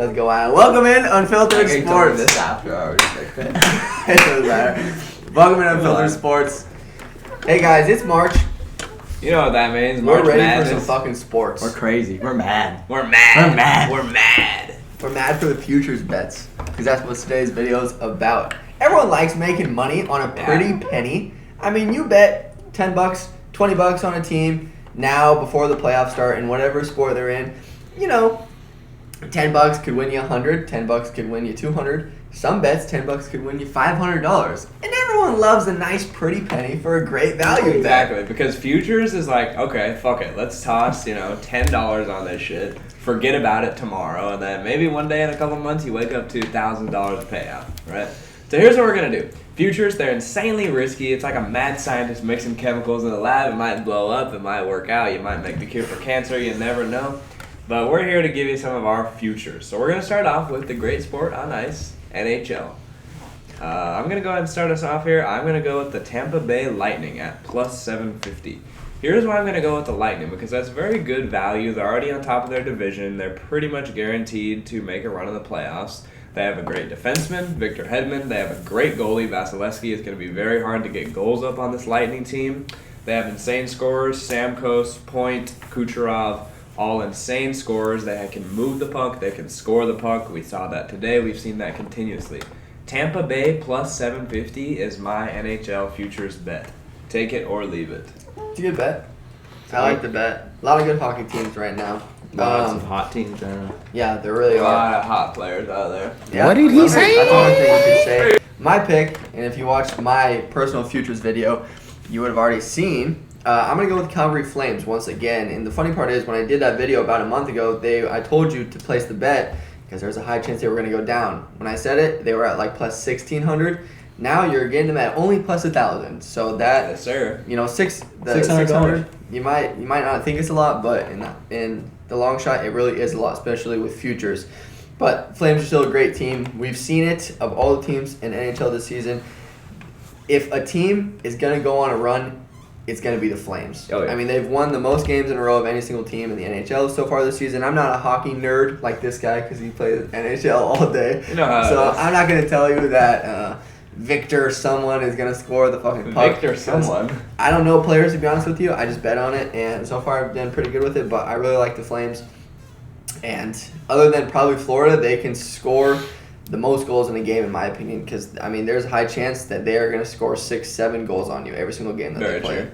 Let's go on. Welcome in Unfiltered Sports. This after hours. It doesn't matter. Welcome in Unfiltered Sports. Hey guys, it's March. You know what that means. We're March ready Madness. for some fucking sports. We're crazy. We're mad. We're mad. We're mad. We're mad. We're mad for the futures bets because that's what today's video is about. Everyone likes making money on a pretty penny. I mean, you bet $10, $20 on a team now before the playoffs start in whatever sport they're in. You know, $10 could win you $100. $10 could win you $200. Some bets, $10 could win you $500. And everyone loves a nice, pretty penny for a great value. Exactly, because futures is like, okay, fuck it, let's toss, $10 on this shit. Forget about it tomorrow, and then maybe one day in a couple months you wake up to $1,000 payout, right? So here's what we're gonna do. Futures, they're insanely risky. It's like a mad scientist mixing chemicals in the lab. It might blow up, it might work out, you might make the cure for cancer, you never know. But we're here to give you some of our futures. So we're gonna start off with the great sport on ice, NHL. I'm going to go ahead and start us off here. I'm going to go with the Tampa Bay Lightning at plus 750. Here's why I'm going to go with the Lightning, because that's very good value. They're already on top of their division. They're pretty much guaranteed to make a run in the playoffs. They have a great defenseman, Victor Hedman. They have a great goalie, Vasilevsky. It's going to be very hard to get goals up on this Lightning team. They have insane scorers, Stamkos, Point, Kucherov. All insane scorers. They can move the puck. They can score the puck. We saw that today. We've seen that continuously. Tampa Bay plus 750 is my NHL futures bet. Take it or leave it. It's a good bet. I like the bet. A lot of good hockey teams right now. Lots of hot teams. Yeah, there really A are. lot of hot players out there. Yeah, What did he say? That's one thing you could say. My pick, and if you watched my personal futures video, you would have already seen. I'm going to go with Calgary Flames once again. And the funny part is, when I did that video about a month ago, I told you to place the bet because there's a high chance they were going to go down. When I said it, they were at like plus 1,600. Now you're getting them at only plus 1,000. So that, Yes, sir. $600, you might not think it's a lot, but in the long shot, it really is a lot, especially with futures. But Flames are still a great team. We've seen it of all the teams in NHL this season. If a team is going to go on a run, it's going to be the Flames. Oh, yeah. I mean, they've won the most games in a row of any single team in the NHL so far this season. I'm not a hockey nerd like this guy because he plays NHL all day. You know how so it is. I'm not going to tell you that Victor someone is going to score the fucking puck. Victor someone. I don't know players, to be honest with you. I just bet on it, and so far I've done pretty good with it, but I really like the Flames. And other than probably Florida, they can score the most goals in a game, in my opinion, because, I mean, there's a high chance that they are going to score 6-7 goals on you every single game that Very they play. true.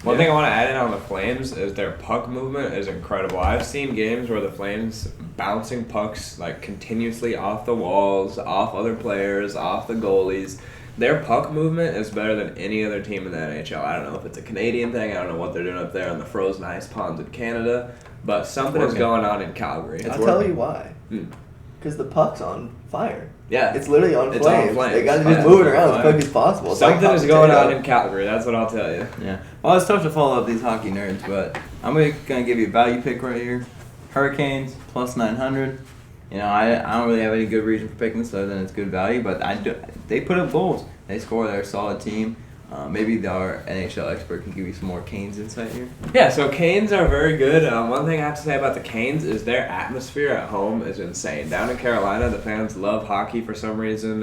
One thing I want to add in on the Flames is their puck movement is incredible. I've seen games where the Flames bouncing pucks like continuously off the walls, off other players, off the goalies. Their puck movement is better than any other team in the NHL. I don't know if it's a Canadian thing. I don't know what they're doing up there on the frozen ice ponds in Canada, but something is going on in Calgary. I'll tell you why. Because the puck's on fire. Yeah. It's literally on It's on flames. flames. They got to Yeah. just move it around as quick as possible. It's like Something hot is going potato. on in Calgary. That's what I'll tell you. Yeah. Well, it's tough to follow up these hockey nerds, but I'm gonna give you a value pick right here. Hurricanes plus 900. I don't really have any good reason for picking this other than it's good value, but they put up goals. They score. They're a solid team. Maybe our NHL expert can give you some more Canes insight here. Yeah, so Canes are very good. One thing I have to say about the Canes is their atmosphere at home is insane. Down in Carolina, the fans love hockey for some reason.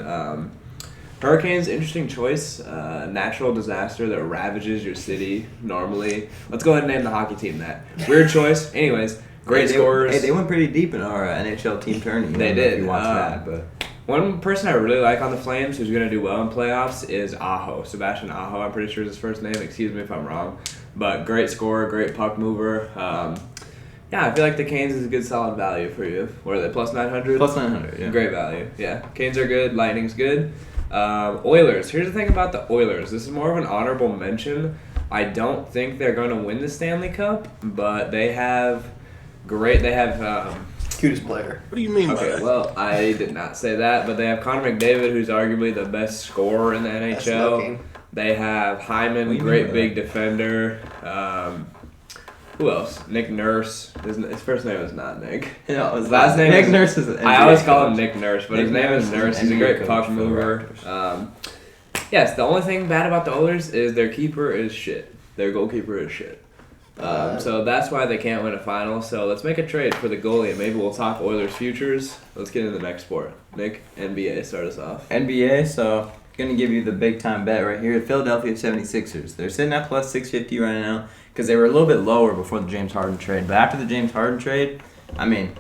Hurricanes, interesting choice. Natural disaster that ravages your city normally. Let's go ahead and name the hockey team that. Weird choice. Anyways, great scorers. They went pretty deep in our NHL team tourney. They If did. you watched that, but One person I really like on the Flames who's going to do well in playoffs is Aho. Sebastian Aho, I'm pretty sure is his first name. Excuse me if I'm wrong. But great scorer, great puck mover. Yeah, I feel like the Canes is a good solid value for you. What are they, plus 900? plus 900. Yeah. Great value, yeah. Canes are good, Lightning's good. Oilers. Here's the thing about the Oilers. This is more of an honorable mention. I don't think they're going to win the Stanley Cup, but they have Cutest player. What do you mean by Okay, that? well, I did not say that, but they have Connor McDavid, who's arguably the best scorer in the That's NHL. looking. They have Hyman, What do you great mean by big defender. Who else? Nick Nurse. His first name is not Nick. Yeah, His last name Nick is, Nurse is an I NBA always call him coach. Nick Nurse, but Nick his name Nurse is is an Nurse. He's a NBA great coach puck for the mover. Raptors. Yes, the only thing bad about the Oilers is their keeper is shit. Their goalkeeper is shit. So that's why they can't win a final. So let's make a trade for the goalie, and maybe we'll talk Oilers futures. Let's get into the next sport. Nick, NBA, start us off. NBA, so going to give you the big time bet right here. Philadelphia 76ers. They're sitting at plus 650 right now because they were a little bit lower before the James Harden trade. But after the James Harden trade, I mean,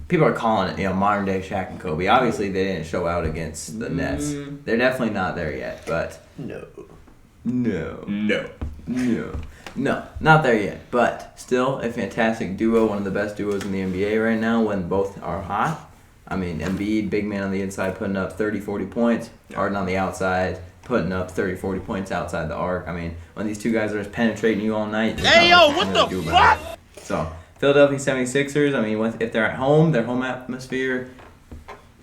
people are calling it, modern day Shaq and Kobe. Obviously, they didn't show out against the Nets. They're definitely not there yet, but No, not there yet. But still a fantastic duo, one of the best duos in the NBA right now when both are hot. I mean, Embiid, big man on the inside, putting up 30, 40 points. Harden on the outside, putting up 30, 40 points outside the arc. I mean, when these two guys are just penetrating you all night, Hey, yo, what the fuck? So, Philadelphia 76ers, I mean, if they're at home, their home atmosphere,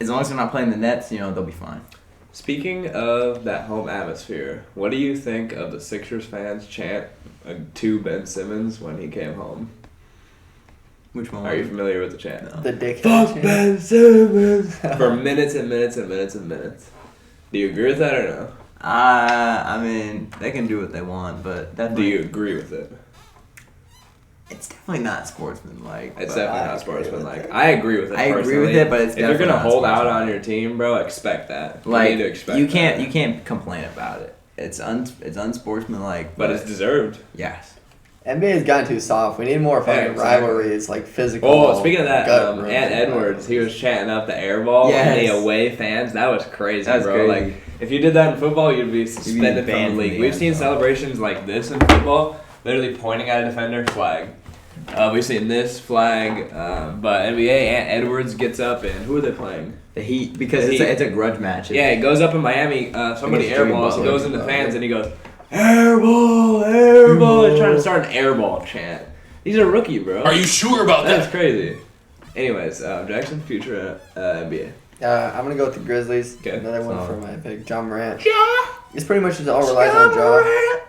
as long as they're not playing the Nets, they'll be fine. Speaking of that home atmosphere, what do you think of the Sixers fans chant to Ben Simmons when he came home? Which one? Are you familiar with the chant? No. the dick. Fuck Ben Simmons! For minutes and minutes and minutes and minutes. Do you agree with that or no? I mean, they can do what they want, but Do definitely, you agree with it? it's definitely not sportsmanlike. It's but- definitely I not agree with sportsmanlike. it. I agree with it. I agree personally. with it, but it's if you're definitely gonna not hold out on sportsmanlike. your team, bro, expect that. You Like need to expect you that. can't complain about it. It's unsportsmanlike, But it's deserved. yes. NBA has gotten too soft. We need more fucking Yeah, exactly. rivalries, like physical. Oh, speaking of that, gut Ant wrenching Edwards, he was chanting up the air ball and the Yes. away fans. That was crazy, That's bro. crazy. Like, if you did that in football, you'd be suspended from banned the from league. the We've seen NFL. celebrations like this in football, literally pointing at a defender, flag. We've seen this flag, but NBA, Ant Edwards gets up and who are they playing? The Heat, because The it's Heat. it's a grudge match. Yeah, he goes up in Miami. Somebody Against Jimmy airballs. He Butler. goes into fans and he goes, airball, airball. He's trying to start an airball chant. He's a rookie, bro. Are you sure about That's that? crazy. Anyways, Jackson, future NBA. I'm gonna go with the Grizzlies. Okay. Another one Solid. for my pick, John Morant. It's pretty much just all relies on Ja.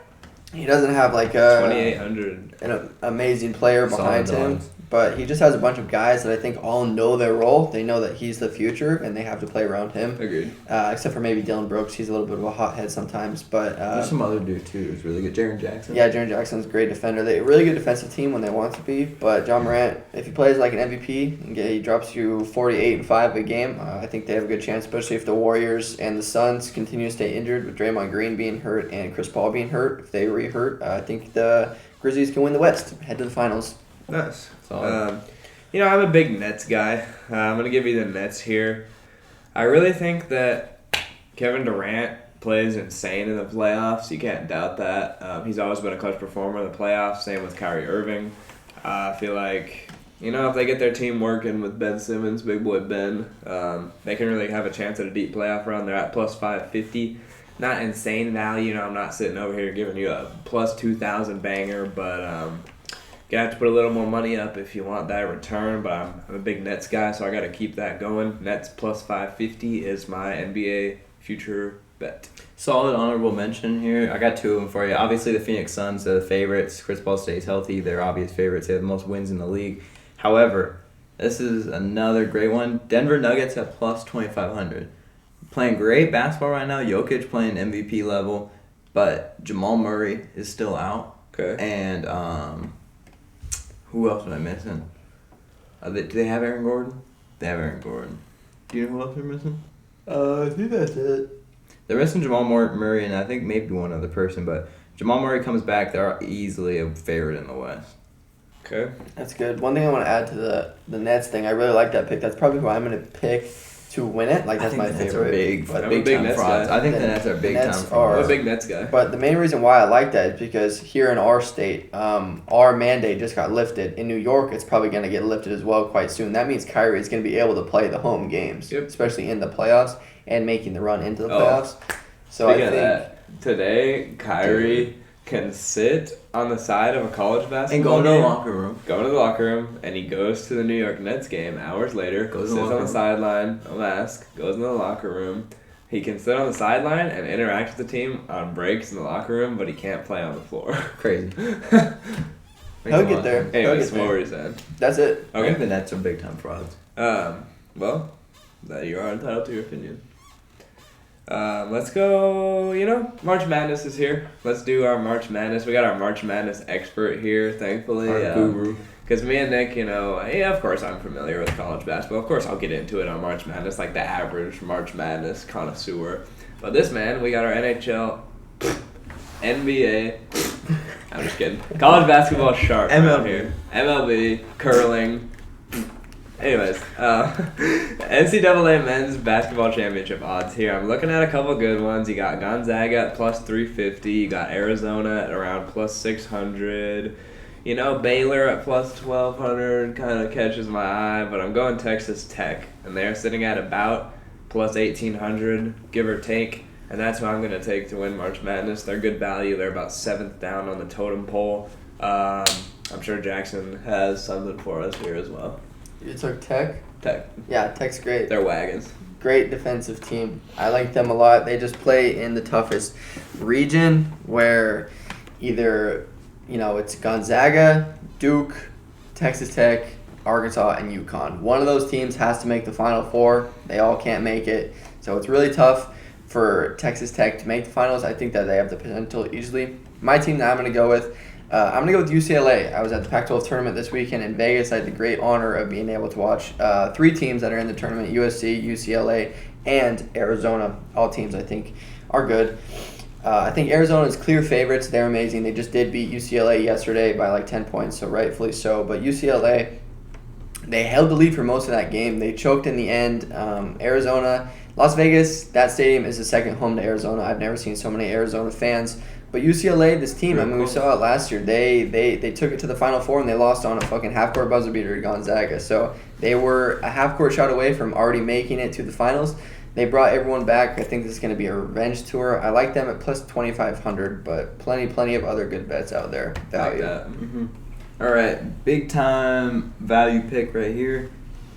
He doesn't have like 2,800. an amazing player behind Solid him, dogs. but he just has a bunch of guys that I think all know their role. They know that he's the future, and they have to play around him. Agreed. Except for maybe Dylan Brooks, he's a little bit of a hothead sometimes. But There's some other dude too who's really good. Jaren Jackson. yeah, Jaren Jackson's a great defender. They're a really good defensive team when they want to be. But John Morant, if he plays like an MVP and he drops you 48 and 5 a game, I think they have a good chance, especially if the Warriors and the Suns continue to stay injured with Draymond Green being hurt and Chris Paul being hurt. If they re-hurt, I think the Grizzlies can win the West, head to the finals. Nice. Solid. I'm a big Nets guy. I'm gonna give you the Nets here. I really think that Kevin Durant plays insane in the playoffs. You can't doubt that. He's always been a clutch performer in the playoffs. Same with Kyrie Irving. I feel like if they get their team working with Ben Simmons, big boy Ben, they can really have a chance at a deep playoff run. They're at plus 550. Not insane value. I'm not sitting over here giving you a plus 2,000 banger, but gonna have to put a little more money up if you want that return. But I'm a big Nets guy, so I got to keep that going. Nets plus 550 is my NBA future bet. Solid honorable mention here. I got two of them for you. Obviously, the Phoenix Suns are the favorites. Chris Paul stays healthy. They're obvious favorites. They have the most wins in the league. However, this is another great one. Denver Nuggets at plus 2,500. Playing great basketball right now. Jokic playing MVP level, but Jamal Murray is still out. Okay. And who else am I missing? Do they have Aaron Gordon? They have Aaron Gordon. Do you know who else they're missing? I think that's it. They're missing Jamal Murray and I think maybe one other person, but Jamal Murray comes back. They're easily a favorite in the West. Okay. That's good. One thing I want to add to the Nets thing, I really like that pick. That's probably who I'm going to pick to win it. Like, I that's think my the Nets favorite. are big, But, I'm a big big time Nets frauds. guy. I think the The Nets are big Nets time are- I'm a frauds. big Nets guy. but the main reason why I like that is because here in our state, our mandate just got lifted. In New York, it's probably going to get lifted as well quite soon. That means Kyrie is going to be able to play the home games, Yep. especially in the playoffs and making the run into the Oh. playoffs. So Speaking I of think that, today Kyrie can sit on the side of a college And basketball go to the game, locker room. go into the locker room, and he goes to the New York Nets game hours later, Goes sits in the on locker the room. sideline, no mask, goes into the locker room. He can sit on the sideline and interact with the team on breaks in the locker room, but he can't play on the floor. Crazy. he'll get there. He'll Anyways, get what there. were you saying? That's it. I think Okay. the Nets are big time frauds. Well, you are entitled to your opinion. Let's go, March Madness is here. Let's do our March Madness. We got our March Madness expert here, thankfully. Our guru. Because me and Nick, of course I'm familiar with college basketball. Of course I'll get into it on March Madness, like the average March Madness connoisseur. But this man, we got our NHL, NBA, I'm just kidding. College basketball sharp MLB. out here. MLB, curling. Anyways, NCAA men's basketball championship odds here. I'm looking at a couple good ones. You got Gonzaga at plus 350. You got Arizona at around plus 600. Baylor at plus 1,200 kind of catches my eye, but I'm going Texas Tech, and they're sitting at about plus 1,800, give or take, and that's who I'm going to take to win March Madness. They're good value. They're about 7th down on the totem pole. I'm sure Jackson has something for us here as well. You took Tech? Tech. Yeah, Tech's great. They're wagons. Great defensive team. I like them a lot. They just play in the toughest region where either, it's Gonzaga, Duke, Texas Tech, Arkansas, and UConn. One of those teams has to make the Final Four. They all can't make it. So it's really tough for Texas Tech to make the finals. I think that they have the potential easily. My team that I'm going to go with, I'm going to go with UCLA. I was at the Pac-12 tournament this weekend in Vegas. I had the great honor of being able to watch 3 teams that are in the tournament, USC, UCLA, and Arizona. All teams, I think, are good. I think Arizona is clear favorites. They're amazing. They just did beat UCLA yesterday by like 10 points, so rightfully so. But UCLA, they held the lead for most of that game. They choked in the end. Arizona, Las Vegas, that stadium is the second home to Arizona. I've never seen so many Arizona fans. But UCLA, this team, we saw it last year. They took it to the Final Four and they lost on a fucking half-court buzzer beater to Gonzaga. So they were a half-court shot away from already making it to the finals. They brought everyone back. I think this is going to be a revenge tour. I like them at plus 2,500, but plenty of other good bets out there. Value. Like that. Mm-hmm. All right, big time value pick right here.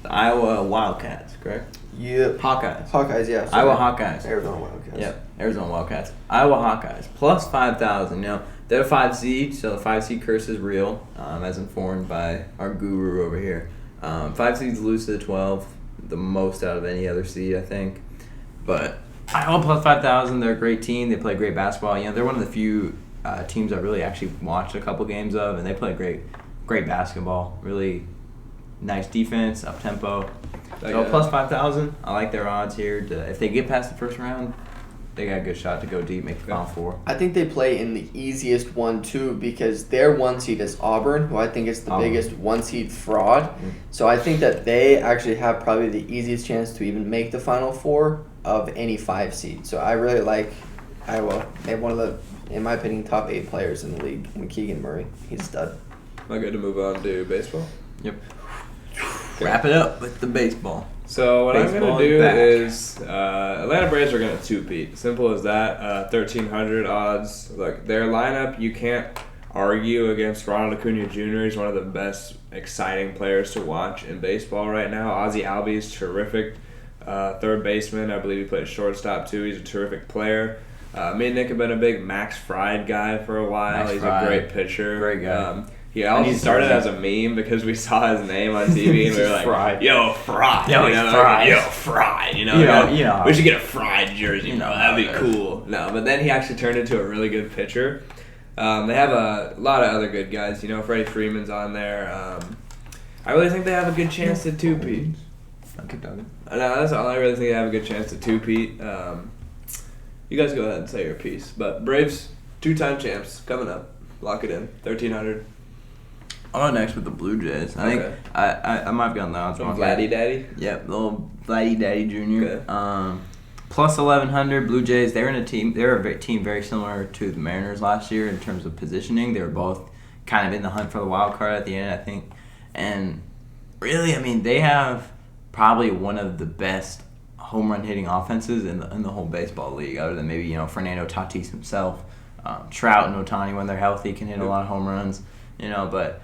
The Iowa Wildcats, correct? Yep. Hawkeyes, yeah. Sorry. Iowa Hawkeyes. Arizona Wildcats. Yep, Arizona Wildcats. Iowa Hawkeyes, plus 5,000. They're a 5 seed, so the 5 seed curse is real, as informed by our guru over here. 5 seeds lose to the 12, the most out of any other seed, I think. But Iowa plus 5,000, they're a great team. They play great basketball. They're one of the few teams I really actually watched a couple games of, and they play great basketball. Really nice defense, up tempo. So plus 5,000. I like their odds here. If they get past the first round, they got a good shot to go deep, make the Final Four. I think they play in the easiest one too because their 1 seed is Auburn, who I think is the biggest 1 seed fraud. Mm-hmm. So I think that they actually have probably the easiest chance to even make the Final Four of any 5 seed. So I really like Iowa. They have one of the, in my opinion, top 8 players in the league. And Keegan Murray, he's a stud. Am I good to move on to baseball? Yep. Wrap it up with the baseball. So what Baseball I'm going to do back. is Atlanta Braves are going to two-peat. Simple as that. 1,300 odds. Look, their lineup, you can't argue against Ronald Acuna Jr. He's one of the best exciting players to watch in baseball right now. Ozzie Albies, terrific third baseman. I believe he plays shortstop too. He's a terrific player. Me and Nick have been a big Max Fried guy for a while. Max He's Fried. a great pitcher. Great guy. He also started as a meme because we saw his name on TV and we were like, Fried. "Yo, Fried! Yo, you know, he's fried. Yo, Fried! You know. we should get a Fried jersey. That'd be how it cool." No, but then he actually turned into a really good pitcher. They have a lot of other good guys. Freddie Freeman's on there. I really think they have a good chance to two-peat. Keep talking. No, that's all. I really think they have a good chance to two-peat. You guys go ahead and say your piece. But Braves, 2-time champs, coming up. Lock it in. 1,300. I'll go next with the Blue Jays. I think I might have gotten the odds wrong. Vladdy Daddy? Yep, little Vladdy Daddy Jr. Okay. Plus 1,100. Blue Jays, they're a team very similar to the Mariners last year in terms of positioning. They were both kind of in the hunt for the wild card at the end, I think. And really, they have probably one of the best home run hitting offenses in the whole baseball league, other than maybe Fernando Tatis himself. Trout and Ohtani, when they're healthy, can hit a lot of home runs. But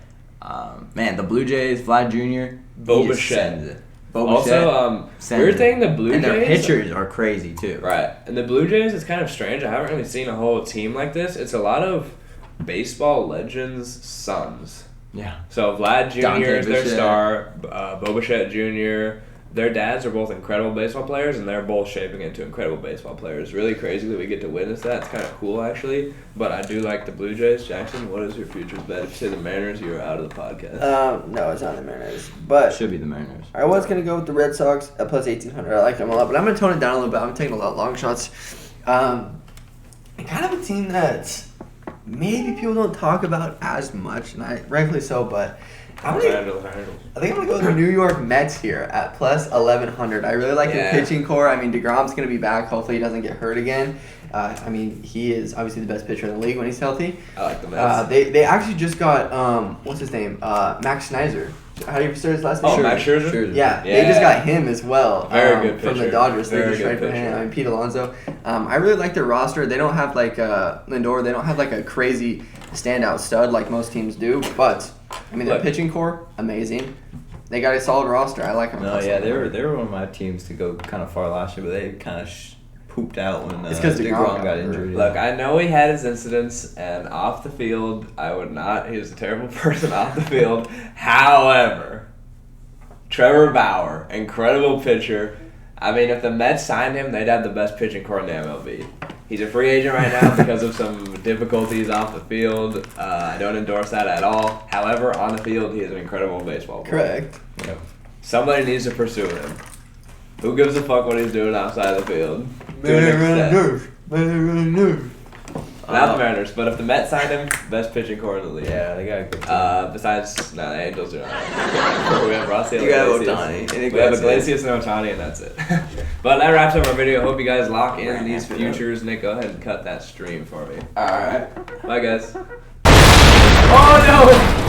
man, the Blue Jays, Vlad Jr. Bo Bichette. Also, weird thing, the Blue and Jays... their pitchers are crazy, too. Right. And the Blue Jays, it's kind of strange. I haven't really seen a whole team like this. It's a lot of baseball legends' sons. Yeah. So Vlad Jr. Dante is their Bichette. star. Bo Bichette Jr., their dads are both incredible baseball players, and they're both shaping into incredible baseball players. Really crazy that we get to witness that. It's kind of cool, actually. But I do like the Blue Jays. Jackson, what is your futures bet? If you say the Mariners, you're out of the podcast. No, it's not the Mariners. But Should be the Mariners. I was going to go with the Red Sox at plus 1,800. I like them a lot, but I'm going to tone it down a little bit. I'm taking a lot of long shots. Kind of a team that maybe people don't talk about as much, and rightfully so, but I think I'm going to go with the New York Mets here at plus 1,100. I really like their pitching core. I mean, DeGrom's going to be back. Hopefully he doesn't get hurt again. I mean, he is obviously the best pitcher in the league when he's healthy. I like the Mets. They actually just got, what's his name? Max Scherzer. How do you say his last name? Oh, Max Scherzer? Yeah, they just got him as well. Very good pitcher. From the Dodgers. They Very just traded good for him. pitcher. I mean, Pete Alonso. I really like their roster. They don't have like Lindor. They don't have like a crazy standout stud like most teams do. But I mean, their pitching core amazing. They got a solid roster. I like them. No, yeah, they were one of my teams to go kind of far last year, but they kind of pooped out when It's 'cause DeGrom DeGrom got injured. Look, I know he had his incidents, and off the field, I would not. He was a terrible person off the field. However, Trevor Bauer, incredible pitcher. I mean, if the Mets signed him, they'd have the best pitching core in the MLB. He's a free agent right now because of some difficulties off the field. I don't endorse that at all. However, on the field, he is an incredible baseball player. Correct. Yep. Somebody needs to pursue him. Who gives a fuck what he's doing outside the field? To an extent. Not the Mariners, but if the Mets signed him, best pitching core in the league. Yeah, they got a good team. Besides, the Angels are not. We have Rossi. You got Iglesias. Ohtani, and We have Iglesias. Iglesias and Ohtani, and that's it. But that wraps up our video. Hope you guys lock in these futures. Nick, go ahead and cut that stream for me. All right. Bye, guys. Oh, no!